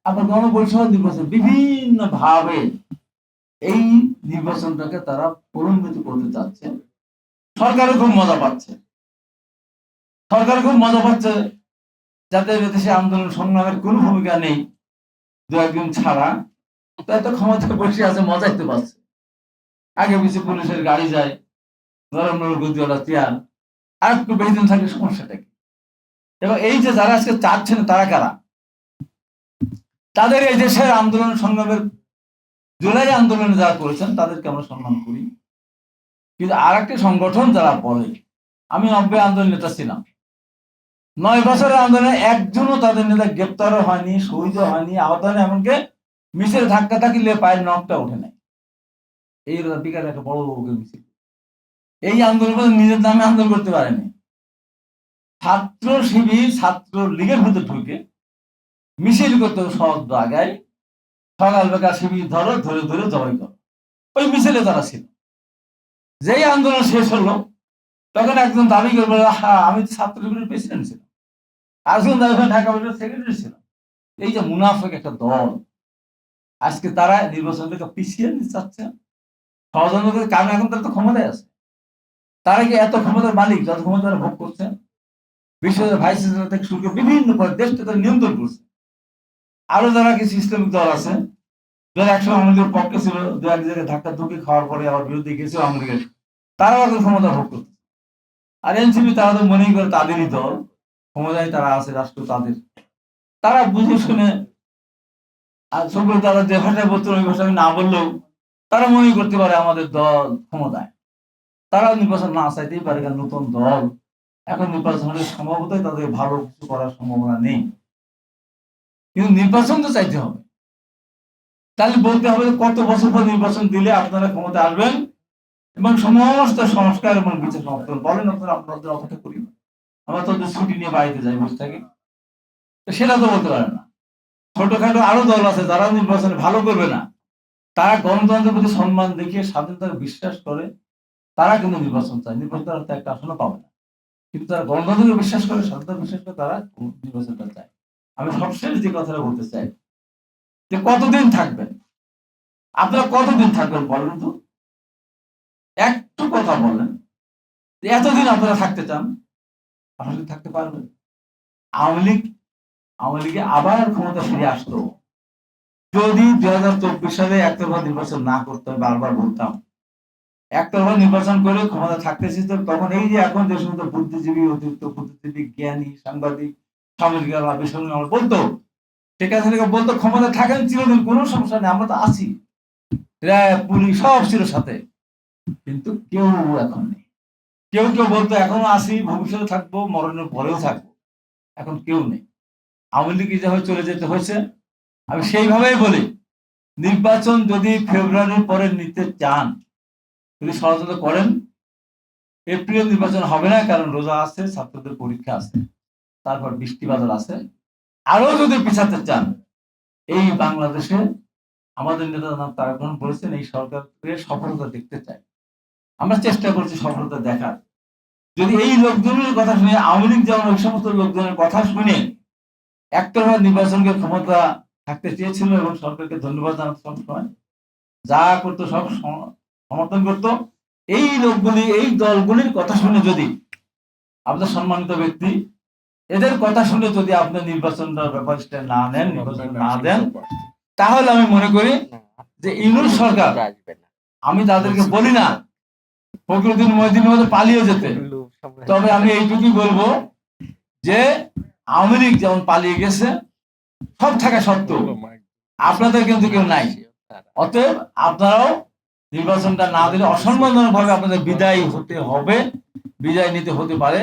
আবার গণপরিষদ নির্বাচন বিভিন্ন ভাবে এই নির্বাচনটাকে তারা প্রলম্বিত করতে চাচ্ছে। সরকারও খুব মজা পাচ্ছে, যাতে দেশে আন্দোলন সংগ্রামের কোনো ভূমিকা নেই, দু একদিন ছাড়া এত ক্ষমতা বসে আছে, মজাইতে পারছে। আগে পিছিয়ে পুলিশের গাড়ি যায়, নরম গতিওয়ালা চেয়ার, আর একটু বেশি দিন থাকলে সমস্যাটা কি? এবং এই যে যারা আজকে চাচ্ছেন তারা কারা? তাদের এই দেশের আন্দোলন সংগ্রামের জুলাই আন্দোলনে যারা করেছেন তাদেরকে আমরা সম্মান করি, কিন্তু আর একটি সংগঠন যারা বলে, আমি 90 আন্দোলন নেতা ছিলাম, 9 বছরের আন্দোলনে একজনও তাদের নেতা গ্রেপ্তারও হয়নি, শহীদ হয়নি, আহত হয়নি, এমনকি মিছিল ধাক্কা থাকিলে পায়ের নখটা ওঠে নাই। এই বিকালে একটা বড় মিছিল, এই আন্দোলন নিজের নামে আন্দোলন করতে পারেনি। ছাত্র শিবির ছাত্র লীগের ভিতরে ঢুকে মিছিল করতে সহজ জায়গায় সকাল বেকার শিবির ধরে ধরে জবাই করো, ওই মিছিলে তারা ছিল। যেই আন্দোলন শেষ হলো তখন একজন দাবি করবে, হ্যাঁ আমি ছাত্র লীগের প্রেসিডেন্ট ছিলাম, আরেকজন দাবি ঢাকা বোর্ডের সেক্রেটারি ছিলাম। এই যে মুনাফিক একটা দল, আজকে তারা নির্বাচনটাকে পিছিয়ে নিতে চাচ্ছে ষড়যন্ত্রের কারণে। এখন তারা তো ক্ষমতায় আছে, তারা কি এত ক্ষমতার মালিক যত ক্ষমতা তারা ভোগ করছেন? বিশ্বের ভাইস চ্যান্সেলর থেকে শুরু করে বিভিন্ন দেশটা তারা নিয়ন্ত্রণ করছে। আরো যারা কিছু ইসলামিক দল আছে যারা একসময় আমাদের পক্ষে ছিল, দু এক জায়গায় ধাক্কা ধুকি খাওয়ার পরে আবার বিরুদ্ধে গেছে আমাদের, তারাও এখন ক্ষমতা ভোগ করছে। আর এনসিপি তারা তো মনেই করে তাদেরই দল, ক্ষমতায় তারা আছে, রাষ্ট্র তাদের, তারা বুঝে শুনে আর সকল তারা যে ভাষায় বলতো ওই ভাষা না বললেও তারা মনে করতে পারে আমাদের দল ক্ষমতায়, তারা নির্বাচন না চাইতেই পারে, কারণ নতুন দল এখন নির্বাচনের সম্ভবতই তাদের ভালো কিছু করার সম্ভাবনা নেই। কিন্তু নির্বাচন তো চাইতে হবে, তাহলে বলতে হবে কত বছর পর নির্বাচন দিলে আপনারা ক্ষমতা আসবেন এবং সমস্ত সংস্কার এবং বিচার সমর্থন বলেন আপনারা, আপনাদের অপেক্ষা করি, আমরা তো ছুটি নিয়ে বাড়িতে যাই, বসে থাকি, সেটা তো বলতে পারেন না। ছোটখাটো আরো দল আছে যারা নির্বাচনে ভালো করবে না, তারা গণতন্ত্রের প্রতি সম্মান দেখিয়ে স্বাধীনতার বিশ্বাস করে, তারা কিন্তু নির্বাচন চায়, নির্বাচন একটা আসলে পাবে না, কিন্তু তারা গণতন্ত্রকে বিশ্বাস করে, স্বাধীনতা বিশ্বাস করে, তারা নির্বাচনটা চায়। আমি সবশেষ যে কথাটা বলতে চাই, যে কতদিন থাকবেন আপনারা, কতদিন থাকবেন বলেন তো, একটু কথা বলেন, এতদিন আপনারা থাকতে চান, আসলে থাকতে পারবেন? আওয়ামী লীগে আবার ক্ষমতা ফিরে আসতো যদি 2024 সালে একতরফা নির্বাচন না করতে, বারবার বলতাম একতরফা নির্বাচন করে ক্ষমতা থাকতেছি, তো তখন এই যে এখন যে সমস্ত বুদ্ধিজীবী, অতিরিক্ত বুদ্ধিজীবী, জ্ঞানী, সাংবাদিক, সামাজিক আমরা বলতো, ঠিক আছে বলতো ক্ষমতা থাকেন চিরদিন, কোনো সমস্যা নেই, আমরা তো আছি, র্যাব পুলিশ সব ছিল সাথে, কিন্তু কেউ এখন নেই। কেউ বলতো এখনো আসি, ভবিষ্যতে থাকবো, মরণের পরেও থাকবো, এখন কেউ নেই। আওয়ামী লীগ যেভাবে চলে যেতে হয়েছে, আমি সেইভাবেই বলি, নির্বাচন যদি ফেব্রুয়ারির পরে নিতে চান, যদি ষড়যন্ত্র করেন, এপ্রিল নির্বাচন হবে না, কারণ রোজা আছে, ছাত্রদের পরীক্ষা আছে, তারপর বৃষ্টি বাদল আছে। আরো যদি পিছাতে চান, এই বাংলাদেশে আমাদের নেতা নাম তারেক রহমান বলেছেন, এই সরকারের সফলতা দেখতে চাই, আমরা চেষ্টা করছি সফলতা দেখার। যদি এই লোকজনের কথা শুনে, আওয়ামী লীগ যেমন ওই সমস্ত লোকজনের কথা শুনে একতরফা নির্বাচনকে ক্ষমতা থাকতে চেয়েছিল এবং সরকারকে ধন্যবাদ জানাতে সবসময় যা করতো সব সমর্থন করতো, এই লোকগুলি, এই দলগুলির কথা শুনে যদি আপনার সম্মানিত ব্যক্তি, এদের কথা শুনে যদি আপনার নির্বাচনটার ব্যাপারটা না নেন, নির্বাচন না দেন, তাহলে আমি মনে করি যে ইউনূস সরকার, আমি তাদেরকে বলি না ফখরুদ্দিন মহিউদ্দিনের মধ্যে পালিয়ে যেতে, তবে আমি এইটুকুই বলবো যে আওয়ামী লীগ যেমন পালিয়ে গেছে সব থাকা সত্ত্বেও, আপনাদের কিন্তু কেউ নাই, অতএব আপনারাও নির্বাচনটা না দিলে অসম্মানজনক ভাবে আপনাদের বিদায় হতে হবে, বিদায় নিতে হতে পারে।